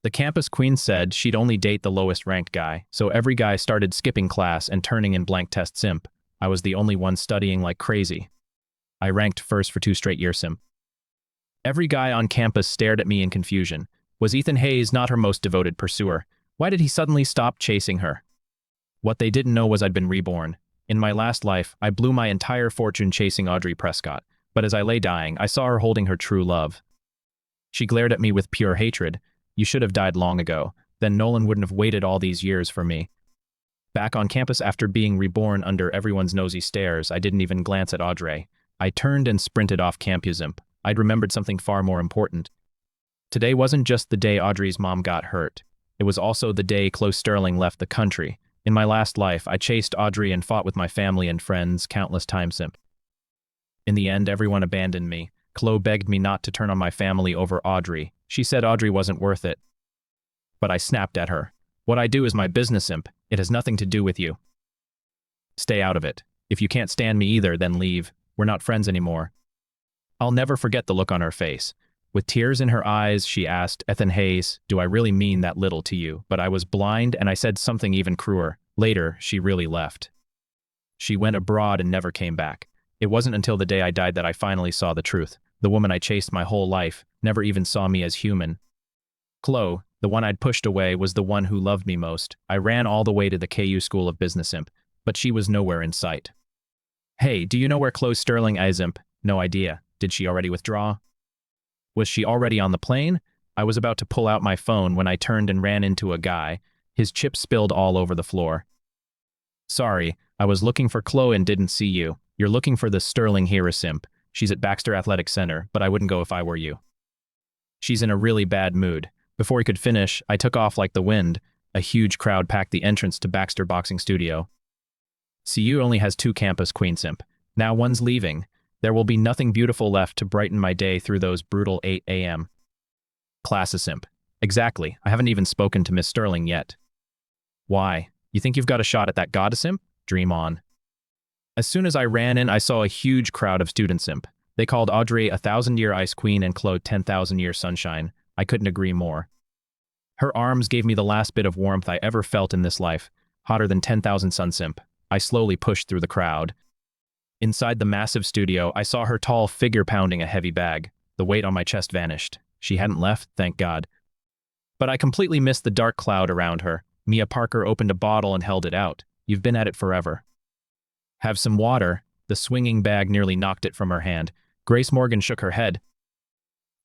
The campus queen said she'd only date the lowest ranked guy, so every guy started skipping class and turning in blank test simp. I was the only one studying like crazy. I ranked first for 2 straight years simp. Every guy on campus stared at me in confusion. Was Ethan Hayes not her most devoted pursuer? Why did he suddenly stop chasing her? What they didn't know was I'd been reborn. In my last life, I blew my entire fortune chasing Audrey Prescott, but as I lay dying, I saw her holding her true love. She glared at me with pure hatred. You should have died long ago. Then Nolan wouldn't have waited all these years for me. Back on campus after being reborn under everyone's nosy stares, I didn't even glance at Audrey. I turned and sprinted off campus. I'd remembered something far more important. Today wasn't just the day Audrey's mom got hurt. It was also the day Chloe Sterling left the country. In my last life, I chased Audrey and fought with my family and friends countless times. In the end, everyone abandoned me. Chloe begged me not to turn on my family over Audrey. She said Audrey wasn't worth it. But I snapped at her. What I do is my business, imp. It has nothing to do with you. Stay out of it. If you can't stand me either, then leave. We're not friends anymore. I'll never forget the look on her face. With tears in her eyes, she asked, Ethan Hayes, do I really mean that little to you? But I was blind and I said something even crueler. Later, she really left. She went abroad and never came back. It wasn't until the day I died that I finally saw the truth. The woman I chased my whole life never even saw me as human. Chloe, the one I'd pushed away, was the one who loved me most. I ran all the way to the KU School of Business imp, but she was nowhere in sight. Hey, do you know where Chloe Sterling is, imp? No idea. Did she already withdraw? Was she already on the plane? I was about to pull out my phone when I turned and ran into a guy. His chips spilled all over the floor. Sorry, I was looking for Chloe and didn't see you. You're looking for the Sterling here, simp. She's at Baxter Athletic Center, but I wouldn't go if I were you. She's in a really bad mood. Before he could finish, I took off like the wind. A huge crowd packed the entrance to Baxter Boxing Studio. CU only has 2 campus queen simp. Now one's leaving. There will be nothing beautiful left to brighten my day through those brutal 8 a.m. Classes simp. Exactly. I haven't even spoken to Miss Sterling yet. Why? You think you've got a shot at that goddess imp? Dream on. As soon as I ran in, I saw a huge crowd of student simp. They called Audrey 1,000-year ice queen and Chloe 10,000-year sunshine. I couldn't agree more. Her arms gave me the last bit of warmth I ever felt in this life, hotter than 10,000 sun simp. I slowly pushed through the crowd. Inside the massive studio, I saw her tall figure pounding a heavy bag. The weight on my chest vanished. She hadn't left, thank God. But I completely missed the dark cloud around her. Mia Parker opened a bottle and held it out. You've been at it forever. Have some water. The swinging bag nearly knocked it from her hand. Grace Morgan shook her head.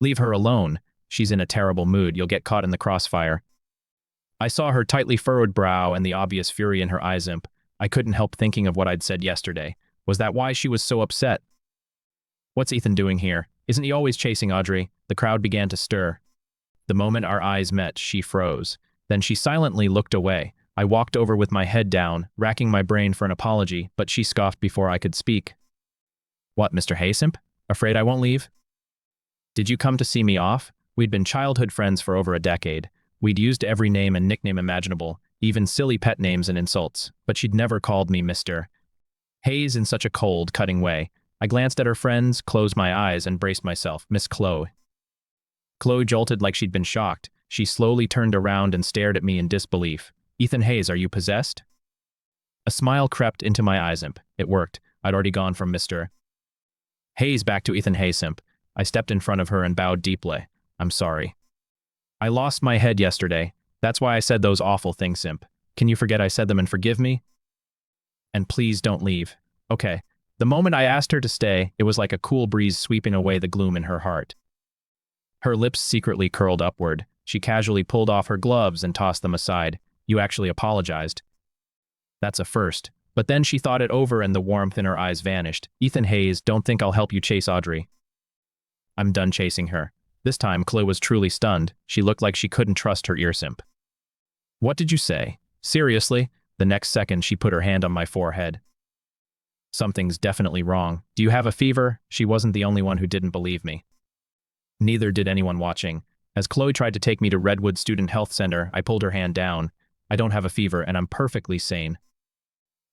Leave her alone. She's in a terrible mood. You'll get caught in the crossfire. I saw her tightly furrowed brow and the obvious fury in her eyes, imp. I couldn't help thinking of what I'd said yesterday. Was that why she was so upset? What's Ethan doing here? Isn't he always chasing Audrey? The crowd began to stir. The moment our eyes met, she froze. Then she silently looked away. I walked over with my head down, racking my brain for an apology, but she scoffed before I could speak. What, Mr. Haysimp? Afraid I won't leave? Did you come to see me off? We'd been childhood friends for over a decade. We'd used every name and nickname imaginable, even silly pet names and insults, but she'd never called me Mr. Hayes in such a cold, cutting way. I glanced at her friends, closed my eyes, and braced myself. Miss Chloe. Chloe jolted like she'd been shocked. She slowly turned around and stared at me in disbelief. Ethan Hayes, are you possessed? A smile crept into my eyes, imp. It worked. I'd already gone from Mr. Hayes back to Ethan Hayes, imp. I stepped in front of her and bowed deeply. I'm sorry. I lost my head yesterday. That's why I said those awful things, imp. Can you forget I said them and forgive me? And please don't leave. Okay. The moment I asked her to stay, it was like a cool breeze sweeping away the gloom in her heart. Her lips secretly curled upward. She casually pulled off her gloves and tossed them aside. You actually apologized. That's a first. But then she thought it over and the warmth in her eyes vanished. Ethan Hayes, don't think I'll help you chase Audrey. I'm done chasing her. This time, Chloe was truly stunned. She looked like she couldn't trust her earsimp. What did you say? Seriously? The next second, she put her hand on my forehead. Something's definitely wrong. Do you have a fever? She wasn't the only one who didn't believe me. Neither did anyone watching. As Chloe tried to take me to Redwood Student Health Center, I pulled her hand down. I don't have a fever and I'm perfectly sane.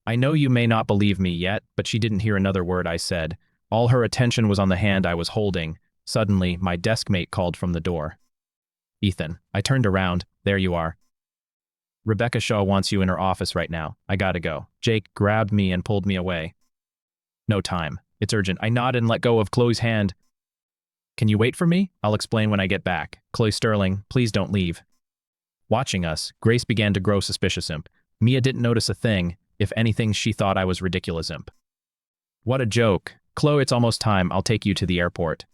I know you may not believe me yet, but she didn't hear another word I said. All her attention was on the hand I was holding. Suddenly, my desk mate called from the door. Ethan. I turned around. There you are. Rebecca Shaw wants you in her office right now. I gotta go. Jake grabbed me and pulled me away. No time. It's urgent. I nodded and let go of Chloe's hand. Can you wait for me? I'll explain when I get back. Chloe Sterling, please don't leave. Watching us, Grace began to grow suspicious. Mia didn't notice a thing. If anything, she thought I was ridiculous. What a joke. Chloe, it's almost time. I'll take you to the airport.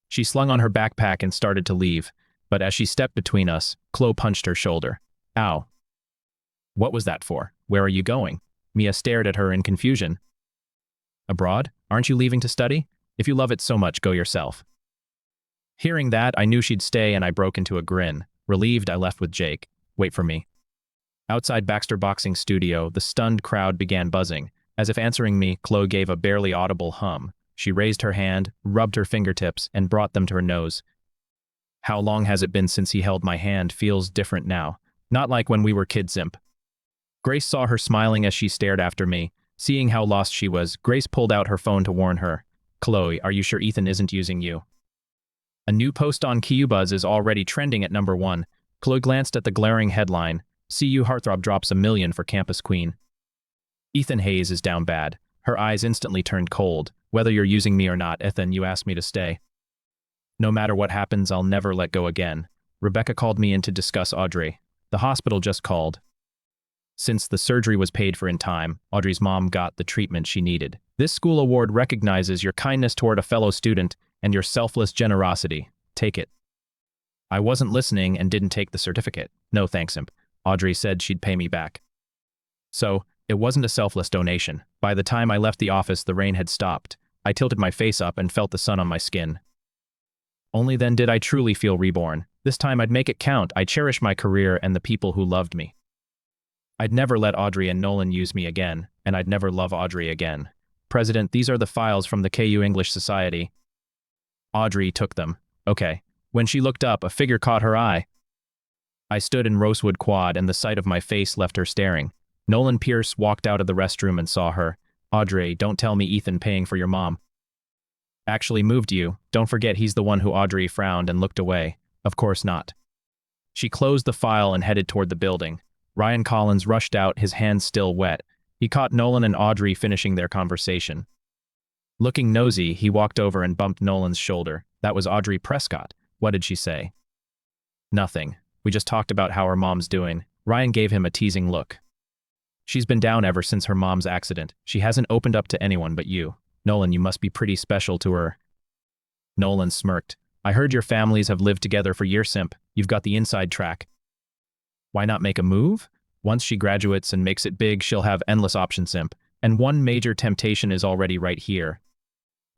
She slung on her backpack and started to leave, but as she stepped between us, Chloe punched her shoulder. Ow. What was that for? Where are you going? Mia stared at her in confusion. Abroad? Aren't you leaving to study? If you love it so much, go yourself. Hearing that, I knew she'd stay and I broke into a grin. Relieved, I left with Jake. Wait for me. Outside Baxter Boxing Studio, the stunned crowd began buzzing. As if answering me, Chloe gave a barely audible hum. She raised her hand, rubbed her fingertips, and brought them to her nose. How long has it been since he held my hand? Feels different now. Not like when we were kids. Grace saw her smiling as she stared after me. Seeing how lost she was, Grace pulled out her phone to warn her. Chloe, are you sure Ethan isn't using you? A new post on Kyubuzz is already trending at #1. Chloe glanced at the glaring headline. CU Heartthrob drops $1 million for Campus Queen. Ethan Hayes is down bad. Her eyes instantly turned cold. Whether you're using me or not, Ethan, you asked me to stay. No matter what happens, I'll never let go again. Rebecca called me in to discuss Audrey. The hospital just called. Since the surgery was paid for in time, Audrey's mom got the treatment she needed. This school award recognizes your kindness toward a fellow student and your selfless generosity. Take it. I wasn't listening and didn't take the certificate. No thanks, Audrey said she'd pay me back. So, it wasn't a selfless donation. By the time I left the office, the rain had stopped. I tilted my face up and felt the sun on my skin. Only then did I truly feel reborn. This time I'd make it count. I cherish my career and the people who loved me. I'd never let Audrey and Nolan use me again, and I'd never love Audrey again. President, these are the files from the KU English Society. Audrey took them. Okay. When she looked up, a figure caught her eye. I stood in Rosewood Quad and the sight of my face left her staring. Nolan Pierce walked out of the restroom and saw her. Audrey, don't tell me Ethan paying for your mom. Actually moved you. Don't forget he's the one who Audrey frowned and looked away. Of course not. She closed the file and headed toward the building. Ryan Collins rushed out, his hands still wet. He caught Nolan and Audrey finishing their conversation. Looking nosy, he walked over and bumped Nolan's shoulder. That was Audrey Prescott. What did she say? Nothing. We just talked about how her mom's doing. Ryan gave him a teasing look. She's been down ever since her mom's accident. She hasn't opened up to anyone but you. Nolan, you must be pretty special to her. Nolan smirked. I heard your families have lived together for years, Simp. You've got the inside track. Why not make a move? Once she graduates and makes it big, she'll have endless options, Simp. And one major temptation is already right here.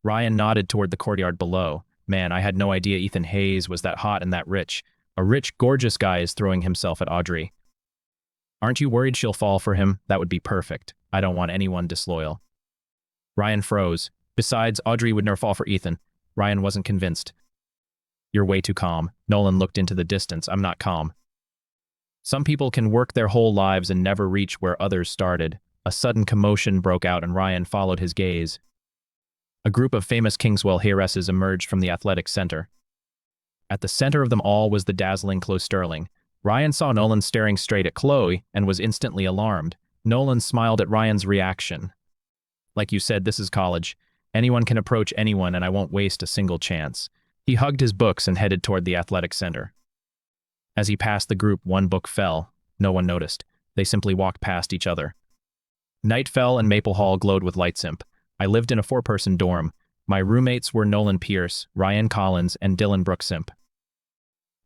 Ryan nodded toward the courtyard below. Man, I had no idea Ethan Hayes was that hot and that rich. A rich, gorgeous guy is throwing himself at Audrey. Aren't you worried she'll fall for him? That would be perfect. I don't want anyone disloyal. Ryan froze. Besides, Audrey would never fall for Ethan. Ryan wasn't convinced. You're way too calm. Nolan looked into the distance. I'm not calm. Some people can work their whole lives and never reach where others started. A sudden commotion broke out and Ryan followed his gaze. A group of famous Kingswell heiresses emerged from the athletic center. At the center of them all was the dazzling Chloe Sterling. Ryan saw Nolan staring straight at Chloe and was instantly alarmed. Nolan smiled at Ryan's reaction. Like you said, this is college. Anyone can approach anyone and I won't waste a single chance. He hugged his books and headed toward the athletic center. As he passed the group, one book fell. No one noticed. They simply walked past each other. Night fell and Maple Hall glowed with light. Simp. I lived in a 4-person dorm. My roommates were Nolan Pierce, Ryan Collins, and Dylan Brooks. Simp.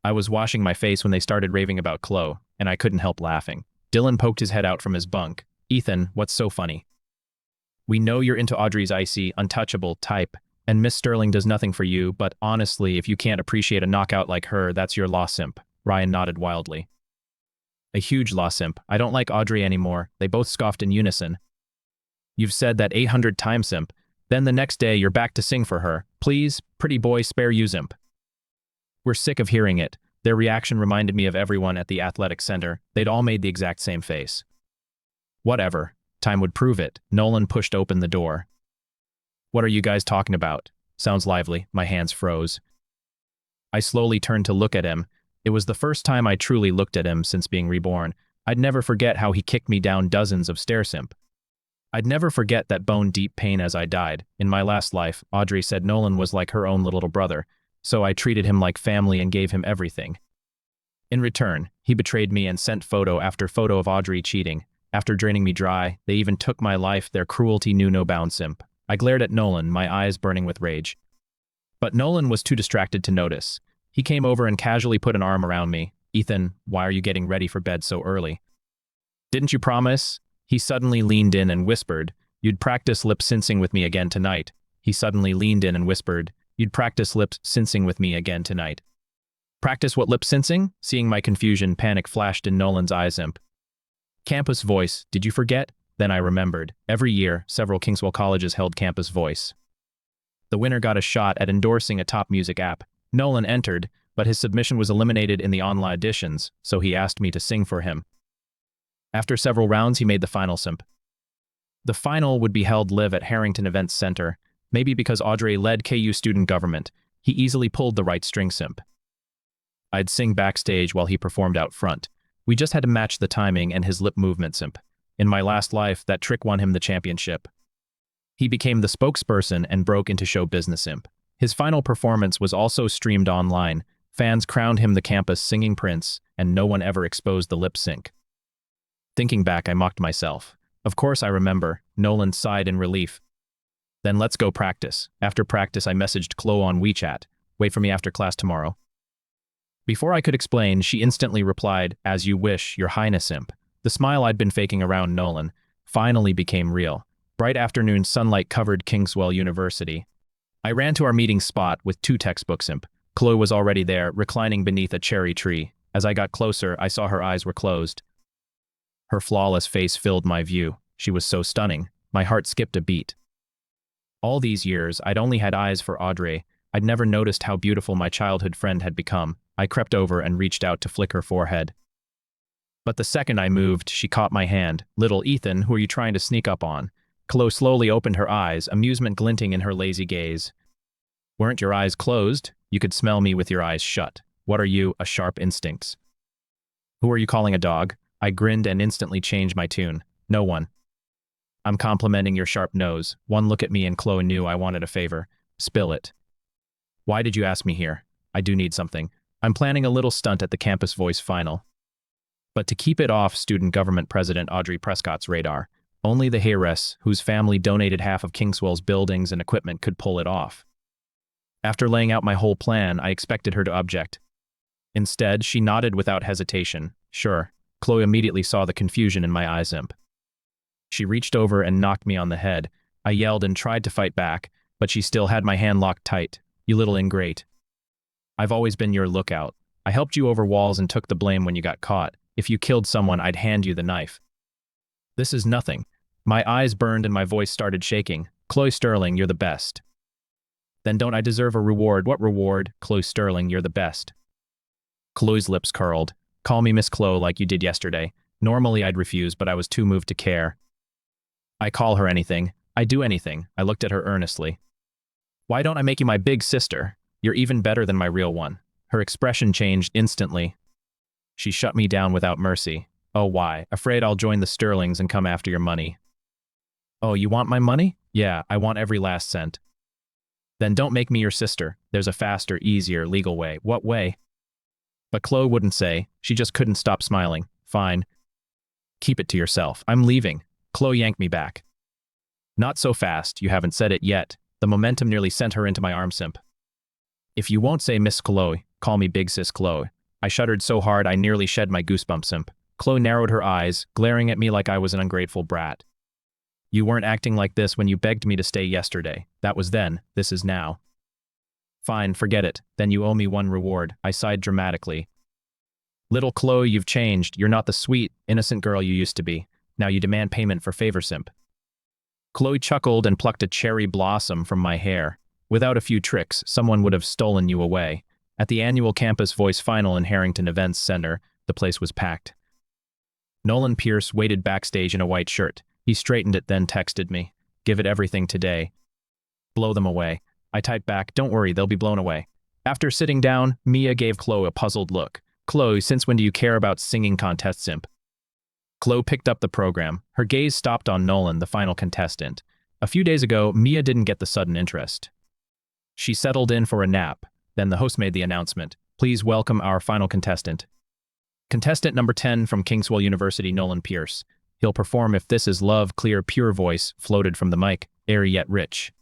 I was washing my face when they started raving about Chloe, and I couldn't help laughing. Dylan poked his head out from his bunk. Ethan, what's so funny? We know you're into Audrey's icy, untouchable type, and Miss Sterling does nothing for you, but honestly, if you can't appreciate a knockout like her, that's your loss, Simp. Ryan nodded wildly. A huge loss, Simp. I don't like Audrey anymore. They both scoffed in unison. You've said that 800 times, Simp. Then the next day, you're back to sing for her. Please, pretty boy, spare you, Simp. We're sick of hearing it. Their reaction reminded me of everyone at the athletic center. They'd all made the exact same face. Whatever. Time would prove it. Nolan pushed open the door. What are you guys talking about? Sounds lively. My hands froze. I slowly turned to look at him. It was the first time I truly looked at him since being reborn. I'd never forget how he kicked me down dozens of stairs simp. I'd never forget that bone-deep pain as I died. In my last life, Audrey said Nolan was like her own little brother, so I treated him like family and gave him everything. In return, he betrayed me and sent photo after photo of Audrey cheating. After draining me dry, they even took my life. Their cruelty knew no bounds simp. I glared at Nolan, my eyes burning with rage. But Nolan was too distracted to notice. He came over and casually put an arm around me. Ethan, why are you getting ready for bed so early? Didn't you promise? He suddenly leaned in and whispered, you'd practice lip-syncing with me again tonight. He suddenly leaned in and whispered, you'd practice lip-syncing with me again tonight. Practice what lip-syncing? Seeing my confusion, panic flashed in Nolan's eyes imp. Campus Voice, did you forget? Then I remembered. Every year, several Kingswell colleges held Campus Voice. The winner got a shot at endorsing a top music app. Nolan entered, but his submission was eliminated in the online auditions, so he asked me to sing for him. After several rounds, he made the final simp. The final would be held live at Harrington Events Center. Maybe because Audrey led KU student government, he easily pulled the right string simp. I'd sing backstage while he performed out front. We just had to match the timing and his lip movement simp. In my last life, that trick won him the championship. He became the spokesperson and broke into show business simp. His final performance was also streamed online. Fans crowned him the campus singing prince, and no one ever exposed the lip sync. Thinking back, I mocked myself. Of course I remember. Nolan sighed in relief. Then let's go practice. After practice, I messaged Chloe on WeChat. Wait for me after class tomorrow. Before I could explain, she instantly replied, as you wish, your highness imp. The smile I'd been faking around Nolan finally became real. Bright afternoon sunlight covered Kingswell University. I ran to our meeting spot with 2 textbooks imp. Chloe was already there, reclining beneath a cherry tree. As I got closer, I saw her eyes were closed. Her flawless face filled my view. She was so stunning. My heart skipped a beat. All these years, I'd only had eyes for Audrey. I'd never noticed how beautiful my childhood friend had become. I crept over and reached out to flick her forehead. But the second I moved, she caught my hand. Little Ethan, who are you trying to sneak up on? Chloe slowly opened her eyes, amusement glinting in her lazy gaze. Weren't your eyes closed? You could smell me with your eyes shut. What are you, a sharp instincts? Who are you calling a dog? I grinned and instantly changed my tune. No one. I'm complimenting your sharp nose. One look at me and Chloe knew I wanted a favor. Spill it. Why did you ask me here? I do need something. I'm planning a little stunt at the Campus Voice final. But to keep it off student government president Audrey Prescott's radar, only the heiress, whose family donated half of Kingswell's buildings and equipment, could pull it off. After laying out my whole plan, I expected her to object. Instead, she nodded without hesitation. Sure. Chloe immediately saw the confusion in my eyes imp. She reached over and knocked me on the head. I yelled and tried to fight back, but she still had my hand locked tight. You little ingrate. I've always been your lookout. I helped you over walls and took the blame when you got caught. If you killed someone, I'd hand you the knife. This is nothing. My eyes burned and my voice started shaking. Chloe Sterling, you're the best. Then don't I deserve a reward? What reward? Chloe Sterling, you're the best. Chloe's lips curled. Call me Miss Chloe like you did yesterday. Normally I'd refuse, but I was too moved to care. I call her anything. I do anything. I looked at her earnestly. Why don't I make you my big sister? You're even better than my real one. Her expression changed instantly. She shut me down without mercy. Oh, why? Afraid I'll join the Sterlings and come after your money. Oh, you want my money? Yeah, I want every last cent. Then don't make me your sister. There's a faster, easier, legal way. What way? But Chloe wouldn't say. She just couldn't stop smiling. Fine. Keep it to yourself. I'm leaving. Chloe yanked me back. Not so fast. You haven't said it yet. The momentum nearly sent her into my arm simp. If you won't say Miss Chloe, call me Big Sis Chloe. I shuddered so hard I nearly shed my goosebumps simp. Chloe narrowed her eyes, glaring at me like I was an ungrateful brat. You weren't acting like this when you begged me to stay yesterday. That was then. This is now. Fine, forget it. Then you owe me one reward. I sighed dramatically. Little Chloe, you've changed. You're not the sweet, innocent girl you used to be. Now you demand payment for favor simp. Chloe chuckled and plucked a cherry blossom from my hair. Without a few tricks, someone would have stolen you away. At the annual Campus Voice final in Harrington Events Center, the place was packed. Nolan Pierce waited backstage in a white shirt. He straightened it, then texted me. Give it everything today. Blow them away. I typed back, don't worry, they'll be blown away. After sitting down, Mia gave Chloe a puzzled look. Chloe, since when do you care about singing contests, simp? Chloe picked up the program. Her gaze stopped on Nolan, the final contestant. A few days ago, Mia didn't get the sudden interest. She settled in for a nap. Then the host made the announcement. Please welcome our final contestant. Contestant number 10 from Kingswell University, Nolan Pierce. He'll perform If This Is Love. Clear, pure voice floated from the mic, airy yet rich.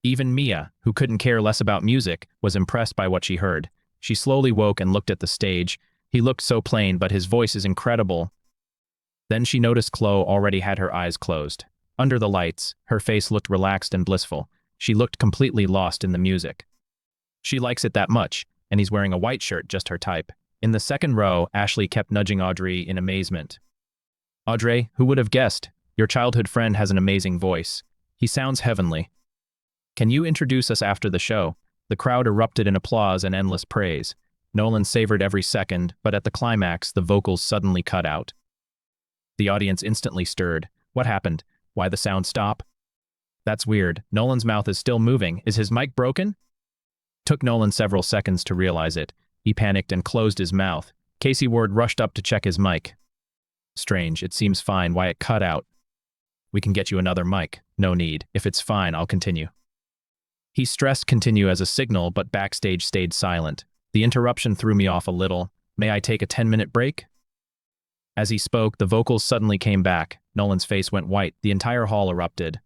Even Mia, who couldn't care less about music, was impressed by what she heard. She slowly woke and looked at the stage. He looked so plain, but his voice is incredible. Then she noticed Chloe already had her eyes closed. Under the lights, her face looked relaxed and blissful. She looked completely lost in the music. She likes it that much, and he's wearing a white shirt, just her type. In the second row, Ashley kept nudging Audrey in amazement. Audrey, who would have guessed? Your childhood friend has an amazing voice. He sounds heavenly. Can you introduce us after the show? The crowd erupted in applause and endless praise. Nolan savored every second, but at the climax, the vocals suddenly cut out. The audience instantly stirred. What happened? Why the sound stop? That's weird. Nolan's mouth is still moving. Is his mic broken? Took Nolan several seconds to realize it. He panicked and closed his mouth. Casey Ward rushed up to check his mic. Strange, it seems fine. Why it cut out? We can get you another mic. No need. If it's fine, I'll continue. He stressed continue as a signal, but backstage stayed silent. The interruption threw me off a little. May I take a 10-minute break? As he spoke, the vocals suddenly came back. Nolan's face went white. The entire hall erupted.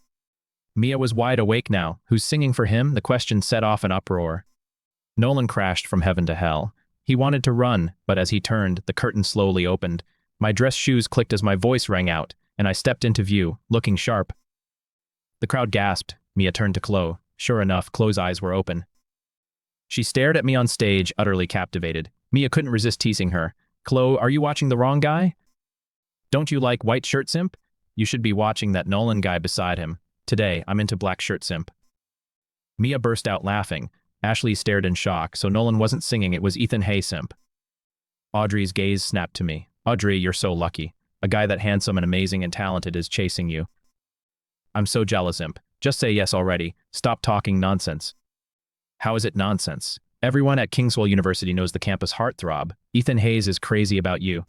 Mia was wide awake now. Who's singing for him? The question set off an uproar. Nolan crashed from heaven to hell. He wanted to run, but as he turned, the curtain slowly opened. My dress shoes clicked as my voice rang out, and I stepped into view, looking sharp. The crowd gasped. Mia turned to Chloe. Sure enough, Chloe's eyes were open. She stared at me on stage, utterly captivated. Mia couldn't resist teasing her. Chloe, are you watching the wrong guy? Don't you like white shirt simp? You should be watching that Nolan guy beside him. Today, I'm into black shirt simp. Mia burst out laughing. Ashley stared in shock, so Nolan wasn't singing, it was Ethan Hay simp. Audrey's gaze snapped to me. Audrey, you're so lucky. A guy that handsome and amazing and talented is chasing you. I'm so jealous, imp. Just say yes already. Stop talking nonsense. How is it nonsense? Everyone at Kingswell University knows the campus heartthrob. Ethan Hayes is crazy about you.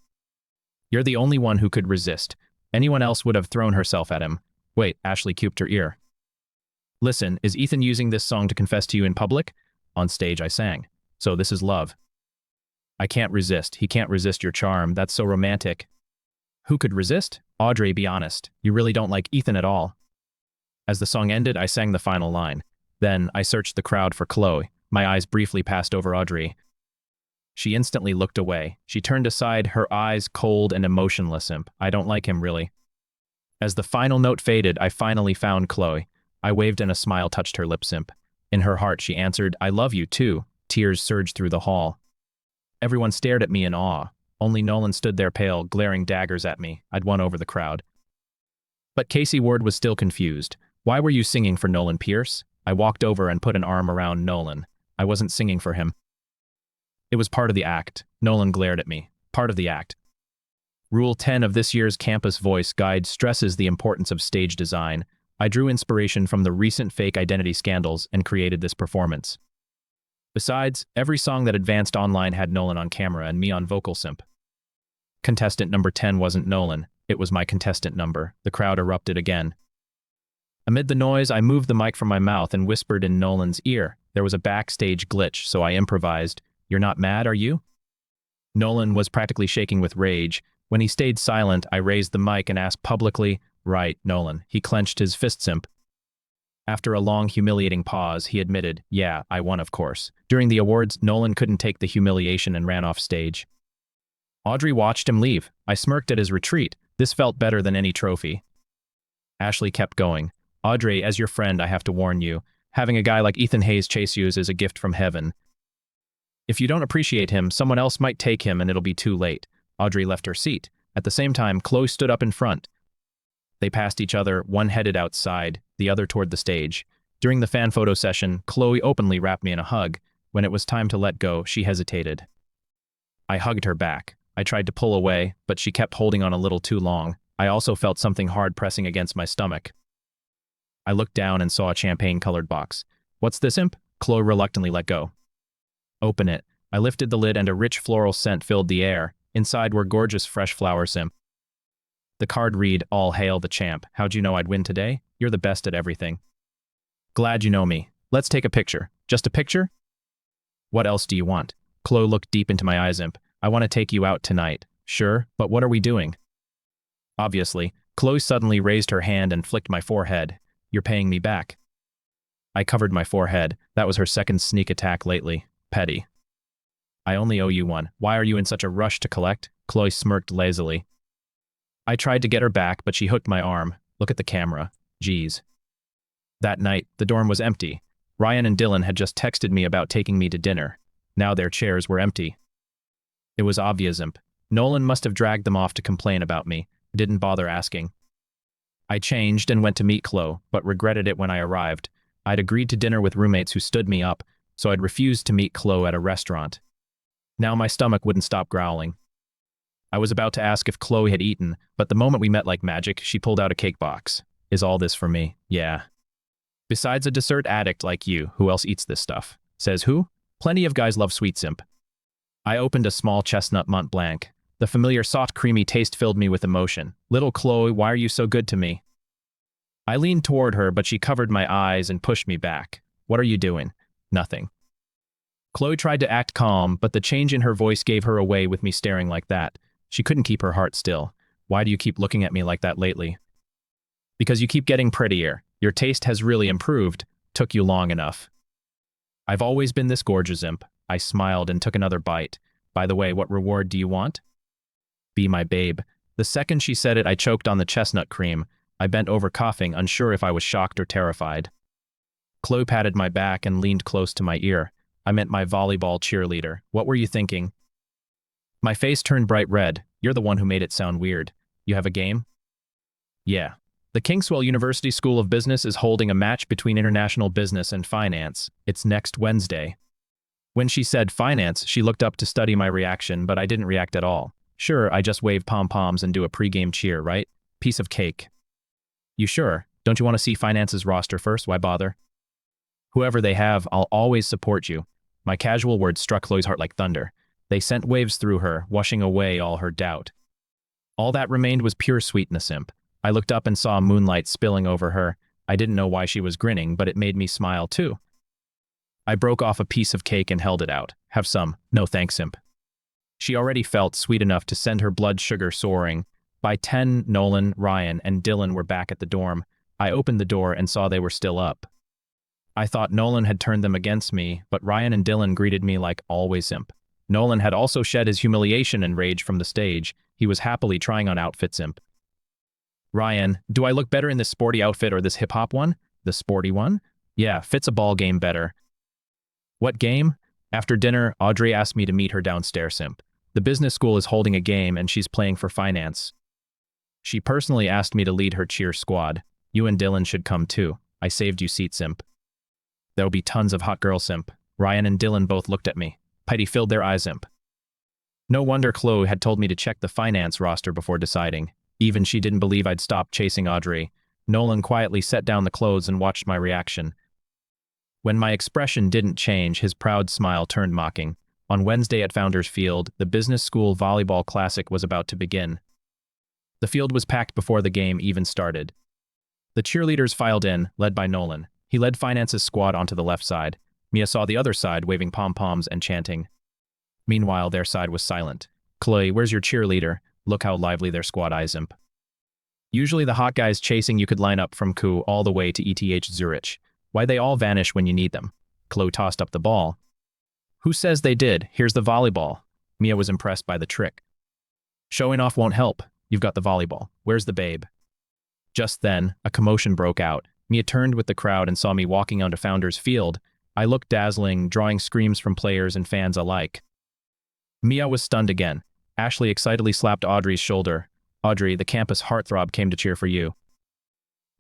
You're the only one who could resist. Anyone else would have thrown herself at him. Wait, Ashley cuped her ear. Listen, is Ethan using this song to confess to you in public? On stage I sang. So this is love. I can't resist. He can't resist your charm. That's so romantic. Who could resist? Audrey, be honest. You really don't like Ethan at all. As the song ended, I sang the final line. Then I searched the crowd for Chloe. My eyes briefly passed over Audrey. She instantly looked away. She turned aside, her eyes cold and emotionless. Imp. I don't like him, really. As the final note faded, I finally found Chloe. I waved and a smile touched her lips. Imp. In her heart, she answered, I love you too. Tears surged through the hall. Everyone stared at me in awe. Only Nolan stood there pale, glaring daggers at me. I'd won over the crowd. But Casey Ward was still confused. Why were you singing for Nolan Pierce? I walked over and put an arm around Nolan. I wasn't singing for him. It was part of the act. Nolan glared at me. Part of the act. Rule 10 of this year's Campus Voice Guide stresses the importance of stage design. I drew inspiration from the recent fake identity scandals and created this performance. Besides, every song that advanced online had Nolan on camera and me on vocal simp. Contestant number 10 wasn't Nolan. It was my contestant number. The crowd erupted again. Amid the noise, I moved the mic from my mouth and whispered in Nolan's ear. There was a backstage glitch, so I improvised. You're not mad, are you? Nolan was practically shaking with rage. When he stayed silent, I raised the mic and asked publicly, Right, Nolan. He clenched his fist simp. After a long, humiliating pause, he admitted, Yeah, I won, of course. During the awards, Nolan couldn't take the humiliation and ran off stage. Audrey watched him leave. I smirked at his retreat. This felt better than any trophy. Ashley kept going. Audrey, as your friend, I have to warn you. Having a guy like Ethan Hayes chase you is a gift from heaven. If you don't appreciate him, someone else might take him and it'll be too late. Audrey left her seat. At the same time, Chloe stood up in front. They passed each other, one headed outside, the other toward the stage. During the fan photo session, Chloe openly wrapped me in a hug. When it was time to let go, she hesitated. I hugged her back. I tried to pull away, but she kept holding on a little too long. I also felt something hard pressing against my stomach. I looked down and saw a champagne-colored box. What's this, imp? Chloe reluctantly let go. Open it. I lifted the lid and a rich floral scent filled the air. Inside were gorgeous fresh flowers. The card read, "All hail the champ. How'd you know I'd win today? You're the best at everything. Glad you know me. Let's take a picture. Just a picture? What else do you want?" Chloe looked deep into my eyes. "I want to take you out tonight." "Sure, but what are we doing?" Obviously, Chloe suddenly raised her hand and flicked my forehead. "You're paying me back." I covered my forehead. That was her second sneak attack lately. Petty. "I only owe you one. Why are you in such a rush to collect?" Chloe smirked lazily. I tried to get her back, but she hooked my arm. "Look at the camera. Geez." That night, the dorm was empty. Ryan and Dylan had just texted me about taking me to dinner. Now their chairs were empty. It was obvious. Nolan must have dragged them off to complain about me. Didn't bother asking. I changed and went to meet Chloe, but regretted it when I arrived. I'd agreed to dinner with roommates who stood me up, so I'd refused to meet Chloe at a restaurant. Now my stomach wouldn't stop growling. I was about to ask if Chloe had eaten, but the moment we met like magic, she pulled out a cake box. "Is all this for me?" "Yeah." "Besides a dessert addict like you, who else eats this stuff?" "Says who? Plenty of guys love sweet simp." I opened a small chestnut Mont Blanc. The familiar soft creamy taste filled me with emotion. "Little Chloe, why are you so good to me?" I leaned toward her, but she covered my eyes and pushed me back. "What are you doing?" "Nothing." Chloe tried to act calm, but the change in her voice gave her away with me staring like that. She couldn't keep her heart still. "Why do you keep looking at me like that lately?" "Because you keep getting prettier. Your taste has really improved. Took you long enough." "I've always been this gorgeous." I smiled and took another bite. "By the way, what reward do you want?" "Be my babe." The second she said it, I choked on the chestnut cream. I bent over coughing, unsure if I was shocked or terrified. Chloe patted my back and leaned close to my ear. "I meant my volleyball cheerleader. What were you thinking?" My face turned bright red. "You're the one who made it sound weird. You have a game?" "Yeah." The Kingswell University School of Business is holding a match between international business and finance. It's next Wednesday. When she said finance, she looked up to study my reaction, but I didn't react at all. Sure, I just wave pom-poms and do a pre-game cheer, right? Piece of cake. "You sure? Don't you want to see finance's roster first? Why bother?" "Whoever they have, I'll always support you." My casual words struck Chloe's heart like thunder. They sent waves through her, washing away all her doubt. All that remained was pure sweetness. I looked up and saw moonlight spilling over her. I didn't know why she was grinning, but it made me smile too. I broke off a piece of cake and held it out. "Have some." "No thanks, Imp." She already felt sweet enough to send her blood sugar soaring. By 10, Nolan, Ryan, and Dylan were back at the dorm. I opened the door and saw they were still up. I thought Nolan had turned them against me, but Ryan and Dylan greeted me like always. Nolan had also shed his humiliation and rage from the stage. He was happily trying on outfits. "Ryan, do I look better in this sporty outfit or this hip-hop one?" "The sporty one?" "Yeah, fits a ball game better." "What game?" After dinner, Audrey asked me to meet her downstairs. The business school is holding a game and she's playing for finance. She personally asked me to lead her cheer squad. "You and Dylan should come too. I saved you seats. There'll be tons of hot girls. Ryan and Dylan both looked at me. Piety filled their eyes. No wonder Chloe had told me to check the finance roster before deciding. Even she didn't believe I'd stopped chasing Audrey. Nolan quietly set down the clothes and watched my reaction. When my expression didn't change, his proud smile turned mocking. On Wednesday at Founders Field, the Business School Volleyball Classic was about to begin. The field was packed before the game even started. The cheerleaders filed in, led by Nolan. He led Finance's squad onto the left side. Mia saw the other side, waving pom-poms and chanting. Meanwhile, their side was silent. "Chloe, where's your cheerleader? Look how lively their squad eyes. Usually the hot guys chasing you could line up from Ku all the way to ETH Zurich. Why they all vanish when you need them?" Chloe tossed up the ball. "Who says they did? Here's the volleyball." Mia was impressed by the trick. "Showing off won't help. You've got the volleyball. Where's the babe?" Just then, a commotion broke out. Mia turned with the crowd and saw me walking onto Founders Field. I looked dazzling, drawing screams from players and fans alike. Mia was stunned again. Ashley excitedly slapped Audrey's shoulder. "Audrey, the campus heartthrob came to cheer for you."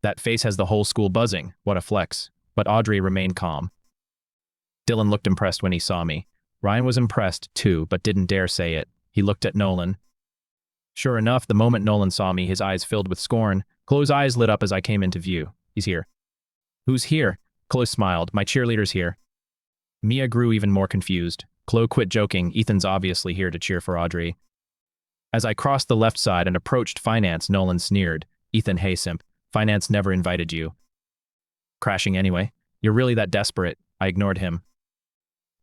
"That face has the whole school buzzing. What a flex." But Audrey remained calm. Dylan looked impressed when he saw me. Ryan was impressed too, but didn't dare say it. He looked at Nolan. Sure enough, the moment Nolan saw me, his eyes filled with scorn. Chloe's eyes lit up as I came into view. "He's here." "Who's here?" Chloe smiled. "My cheerleader's here." Mia grew even more confused. Chloe quit joking. Ethan's obviously here to cheer for Audrey. As I crossed the left side and approached Finance, Nolan sneered. Ethan, hey simp, Finance never invited you. Crashing anyway? You're really that desperate? I ignored him.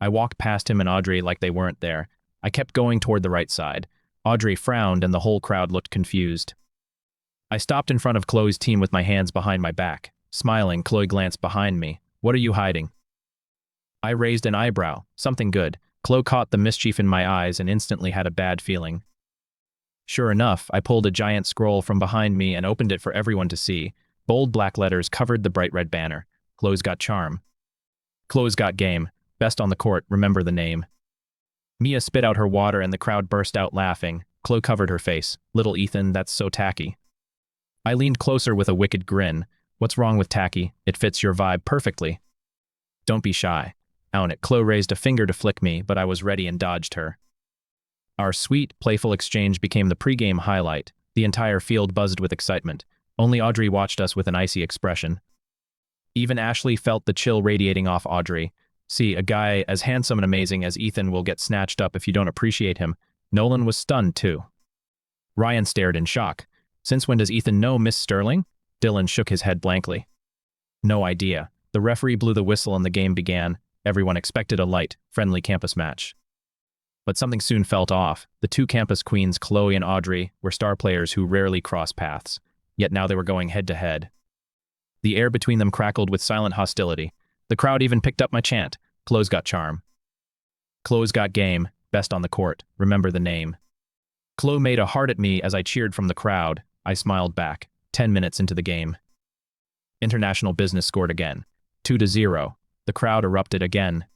I walked past him and Audrey like they weren't there. I kept going toward the right side. Audrey frowned and the whole crowd looked confused. I stopped in front of Chloe's team with my hands behind my back. Smiling, Chloe glanced behind me. What are you hiding? I raised an eyebrow. Something good. Chloe caught the mischief in my eyes and instantly had a bad feeling. Sure enough, I pulled a giant scroll from behind me and opened it for everyone to see. Bold black letters covered the bright red banner. Chloe's got charm. Chloe's got game. Best on the court, remember the name. Mia spit out her water and the crowd burst out laughing. Chloe covered her face. Little Ethan, that's so tacky. I leaned closer with a wicked grin. What's wrong with tacky? It fits your vibe perfectly. Don't be shy. Own it. Chloe raised a finger to flick me, but I was ready and dodged her. Our sweet, playful exchange became the pregame highlight. The entire field buzzed with excitement. Only Audrey watched us with an icy expression. Even Ashley felt the chill radiating off Audrey. See, a guy as handsome and amazing as Ethan will get snatched up if you don't appreciate him. Nolan was stunned, too. Ryan stared in shock. Since when does Ethan know Miss Sterling? Dylan shook his head blankly. No idea. The referee blew the whistle and the game began. Everyone expected a light, friendly campus match. But something soon felt off. The two campus queens, Chloe and Audrey, were star players who rarely cross paths. Yet now they were going head-to-head. The air between them crackled with silent hostility. The crowd even picked up my chant. Chloe's got charm. Chloe's got game. Best on the court. Remember the name. Chloe made a heart at me as I cheered from the crowd. I smiled back. 10 minutes into the game. International Business scored again. 2-0. The crowd erupted again.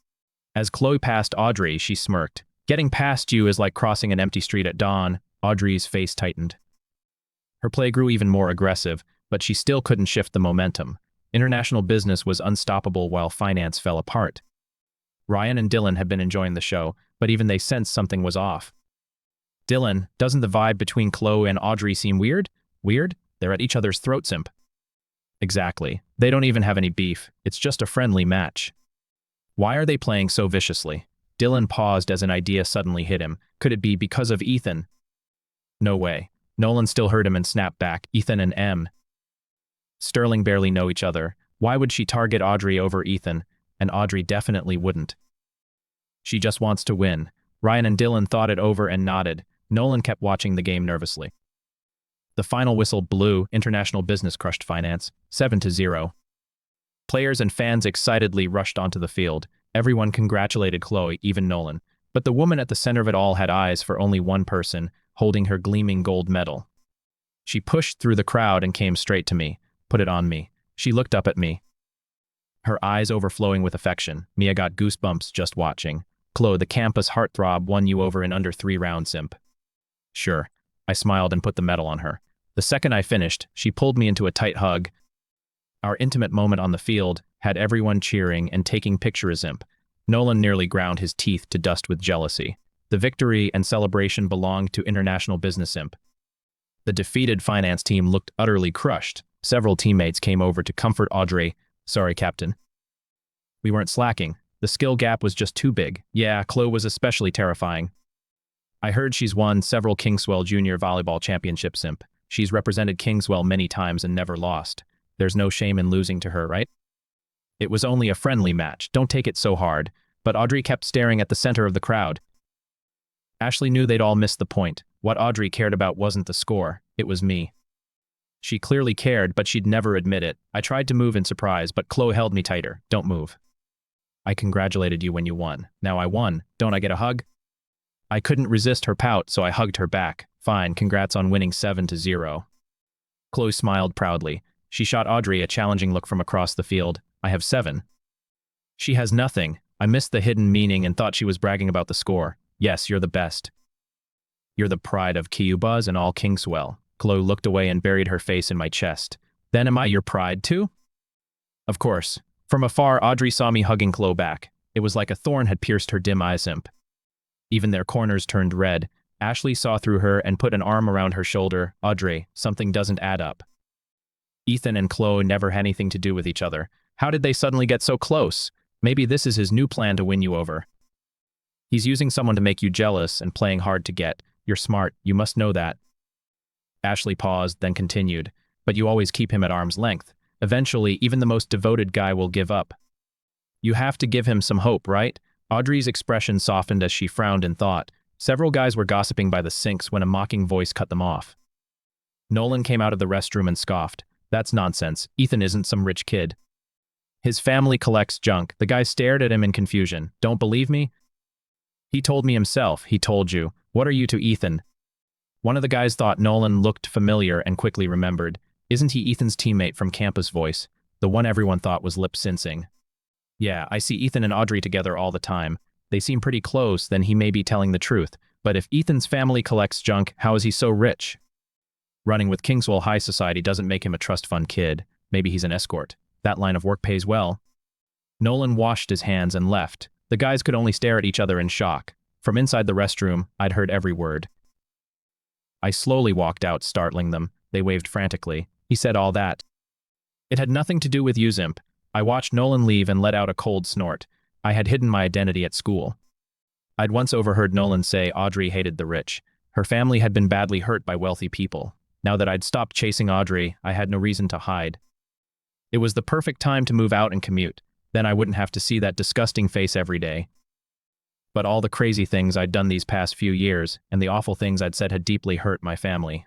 As Chloe passed Audrey, she smirked. Getting past you is like crossing an empty street at dawn. Audrey's face tightened. Her play grew even more aggressive, but she still couldn't shift the momentum. International Business was unstoppable while Finance fell apart. Ryan and Dylan had been enjoying the show, but even they sensed something was off. Dylan, doesn't the vibe between Chloe and Audrey seem weird? Weird? They're at each other's throats, imp. Exactly. They don't even have any beef. It's just a friendly match. Why are they playing so viciously? Dylan paused as an idea suddenly hit him. Could it be because of Ethan? No way. Nolan still heard him and snapped back. Ethan and M. Sterling barely know each other. Why would she target Audrey over Ethan? And Audrey definitely wouldn't. She just wants to win. Ryan and Dylan thought it over and nodded. Nolan kept watching the game nervously. The final whistle blew. International Business crushed Finance. 7-0. Players and fans excitedly rushed onto the field. Everyone congratulated Chloe, even Nolan. But the woman at the center of it all had eyes for only one person, holding her gleaming gold medal. She pushed through the crowd and came straight to me. Put it on me. She looked up at me, her eyes overflowing with affection. Mia got goosebumps just watching. Chloe, the campus heartthrob, won you over in under 3 rounds, simp. Sure. I smiled and put the medal on her. The second I finished, she pulled me into a tight hug. Our intimate moment on the field had everyone cheering and taking pictures, imp. Nolan nearly ground his teeth to dust with jealousy. The victory and celebration belonged to International Business, imp. The defeated Finance team looked utterly crushed. Several teammates came over to comfort Audrey. Sorry, Captain. We weren't slacking. The skill gap was just too big. Yeah, Chloe was especially terrifying. I heard she's won several Kingswell Junior Volleyball Championships, imp. She's represented Kingswell many times and never lost. There's no shame in losing to her, right? It was only a friendly match. Don't take it so hard. But Audrey kept staring at the center of the crowd. Ashley knew they'd all missed the point. What Audrey cared about wasn't the score. It was me. She clearly cared, but she'd never admit it. I tried to move in surprise, but Chloe held me tighter. Don't move. I congratulated you when you won. Now I won. Don't I get a hug? I couldn't resist her pout, so I hugged her back. Fine, congrats on winning 7-0. Chloe smiled proudly. She shot Audrey a challenging look from across the field. I have 7. She has nothing. I missed the hidden meaning and thought she was bragging about the score. Yes, you're the best. You're the pride of Kyubas and all Kingswell. Chloe looked away and buried her face in my chest. Then am I your pride too? Of course. From afar, Audrey saw me hugging Chloe back. It was like a thorn had pierced her dim eyes, imp. Even their corners turned red. Ashley saw through her and put an arm around her shoulder. Audrey, something doesn't add up. Ethan and Chloe never had anything to do with each other. How did they suddenly get so close? Maybe this is his new plan to win you over. He's using someone to make you jealous and playing hard to get. You're smart, you must know that. Ashley paused, then continued. But you always keep him at arm's length. Eventually, even the most devoted guy will give up. You have to give him some hope, right? Audrey's expression softened as she frowned in thought. Several guys were gossiping by the sinks when a mocking voice cut them off. Nolan came out of the restroom and scoffed. That's nonsense. Ethan isn't some rich kid. His family collects junk. The guy stared at him in confusion. Don't believe me? He told me himself. He told you. What are you to Ethan? One of the guys thought Nolan looked familiar and quickly remembered. Isn't he Ethan's teammate from Campus Voice? The one everyone thought was lip-syncing. Yeah, I see Ethan and Audrey together all the time. They seem pretty close, then he may be telling the truth. But if Ethan's family collects junk, how is he so rich? Running with Kingswell High Society doesn't make him a trust fund kid. Maybe he's an escort. That line of work pays well. Nolan washed his hands and left. The guys could only stare at each other in shock. From inside the restroom, I'd heard every word. I slowly walked out, startling them. They waved frantically. He said all that. It had nothing to do with you, Zimp. I watched Nolan leave and let out a cold snort. I had hidden my identity at school. I'd once overheard Nolan say Audrey hated the rich. Her family had been badly hurt by wealthy people. Now that I'd stopped chasing Audrey, I had no reason to hide. It was the perfect time to move out and commute. Then I wouldn't have to see that disgusting face every day. But all the crazy things I'd done these past few years, and the awful things I'd said had deeply hurt my family.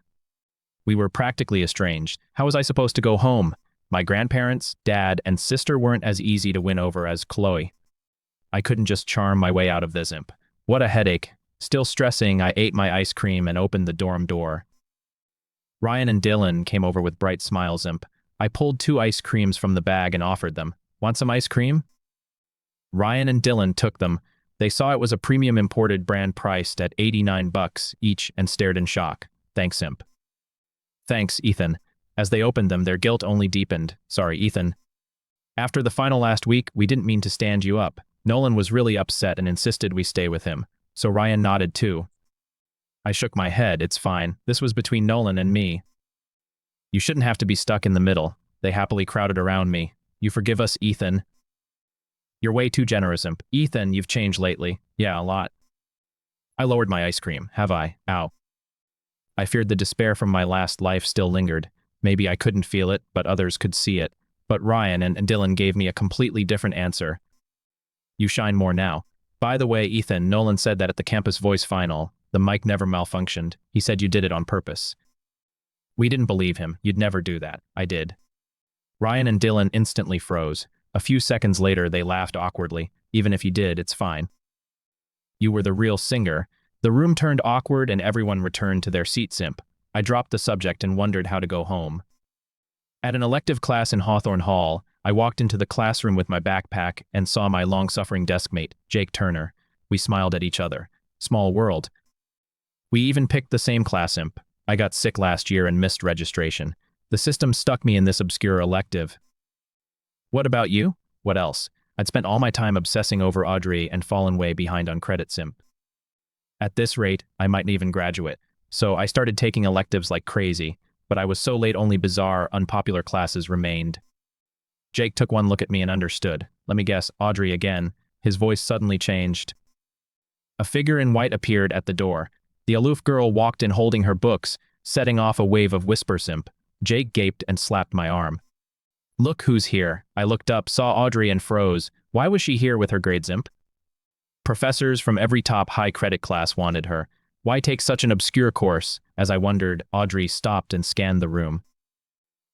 We were practically estranged. How was I supposed to go home? My grandparents, dad, and sister weren't as easy to win over as Chloe. I couldn't just charm my way out of this imp. What a headache. Still stressing, I ate my ice cream and opened the dorm door. Ryan and Dylan came over with bright smiles, imp. I pulled 2 ice creams from the bag and offered them. Want some ice cream? Ryan and Dylan took them. They saw it was a premium imported brand priced at $89 each and stared in shock. Thanks, imp. Thanks, Ethan. As they opened them, their guilt only deepened. Sorry, Ethan. After the final last week, we didn't mean to stand you up. Nolan was really upset and insisted we stay with him. So Ryan nodded too. I shook my head. It's fine. This was between Nolan and me. You shouldn't have to be stuck in the middle. They happily crowded around me. You forgive us, Ethan? You're way too generous, imp. Ethan, you've changed lately. Yeah, a lot. I lowered my ice cream. Have I? Ow. I feared the despair from my last life still lingered. Maybe I couldn't feel it, but others could see it. But Ryan and Dylan gave me a completely different answer. You shine more now. By the way, Ethan, Nolan said that at the Campus Voice final, the mic never malfunctioned. He said you did it on purpose. We didn't believe him. You'd never do that. I did. Ryan and Dylan instantly froze. A few seconds later, they laughed awkwardly. Even if you did, it's fine. You were the real singer. The room turned awkward and everyone returned to their seats, imp. I dropped the subject and wondered how to go home. At an elective class in Hawthorne Hall, I walked into the classroom with my backpack and saw my long-suffering deskmate, Jake Turner. We smiled at each other. Small world. We even picked the same class, imp. I got sick last year and missed registration. The system stuck me in this obscure elective. What about you? What else? I'd spent all my time obsessing over Audrey and fallen way behind on credits, imp. At this rate, I mightn't even graduate. So I started taking electives like crazy, but I was so late only bizarre, unpopular classes remained. Jake took one look at me and understood. Let me guess, Audrey again. His voice suddenly changed. A figure in white appeared at the door. The aloof girl walked in holding her books, setting off a wave of whispers, imp. Jake gaped and slapped my arm. Look who's here. I looked up, saw Audrey and froze. Why was she here with her grades, imp? Professors from every top high-credit class wanted her. Why take such an obscure course? As I wondered, Audrey stopped and scanned the room.